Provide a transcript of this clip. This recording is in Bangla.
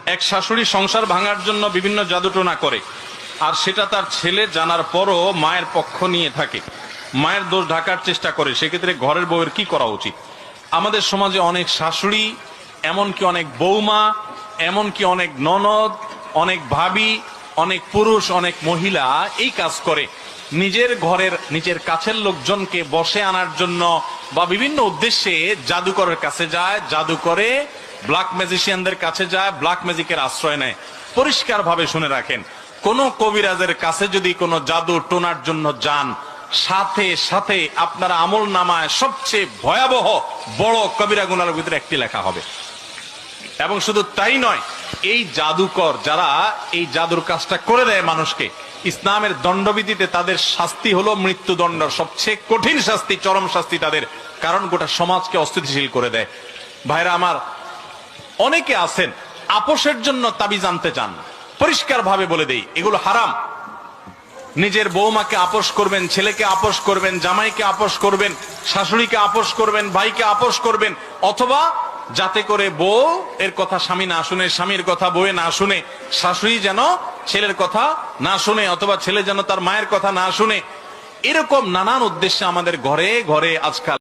এক শাশুড়ি সংসার ভাঙার জন্য বিভিন্ন জাদুটোনা করে, আর সেটা তার ছেলে জানার পরও মায়ের পক্ষ নিয়ে থাকে, মায়ের দোষ ঢাকার চেষ্টা করে। সেক্ষেত্রে ঘরের বউয়ের কি করা উচিত? আমাদের সমাজে অনেক শাশুড়ি, এমনকি অনেক বৌমা, এমনকি অনেক ননদ, অনেক ভাবি, অনেক পুরুষ, অনেক মহিলা এই কাজ করে। নিজের ঘরের নিজের কাছের লোকজনকে বসে আনার জন্য বা বিভিন্ন উদ্দেশ্যে জাদুকরের কাছে যায়, জাদু করে, ব্ল্যাক ম্যাজিশিয়ানদের কাছে যায়, ব্ল্যাক ম্যাজিকের আশ্রয় নেয়। পরিষ্কার ভাবে শুনে রাখেন, কোন কবিরাজের কাছে যদি কোনো জাদু টোনার জন্য যান, সাথে সাথে আপনার আমল নামায় সবচেয়ে ভয়াবহ বড় কবিরা গুনার ভিতরে একটি লেখা হবে। এবং শুধু তাই নয়, এই জাদুকর যারা এই জাদুর কাজটা করে দেয় মানুষকে, ইসলামের দণ্ডবিধিতে তাদের শাস্তি হলো মৃত্যুদণ্ড, সবচেয়ে কঠিন শাস্তি, চরম শাস্তি তাদের, কারণ গোটা সমাজকে অস্থিতিশীল করে দেয়। ভাইরা আমার, অনেকে আছেন আপোষের জন্য তাবিজ আনতে চান। পরিষ্কার ভাবে বলে দেই, এগুলো হারাম। নিজের বৌমাকে আপোষ করবেন, ছেলেকে আপোষ করবেন, জামাইকে আপোষ করবেন, শাশুড়িকে আপোষ করবেন, ভাইকে আপোষ করবেন, অথবা যাতে করে বউ এর কথা স্বামী না শুনে, স্বামীর কথা বউয়ে না শুনে, শাশুড়ি যেন ছেলের কথা না শুনে, অথবা ছেলে যেন তার মায়ের কথা না শুনে, এরকম নানান উদ্দেশ্যে আমাদের ঘরে ঘরে আজকাল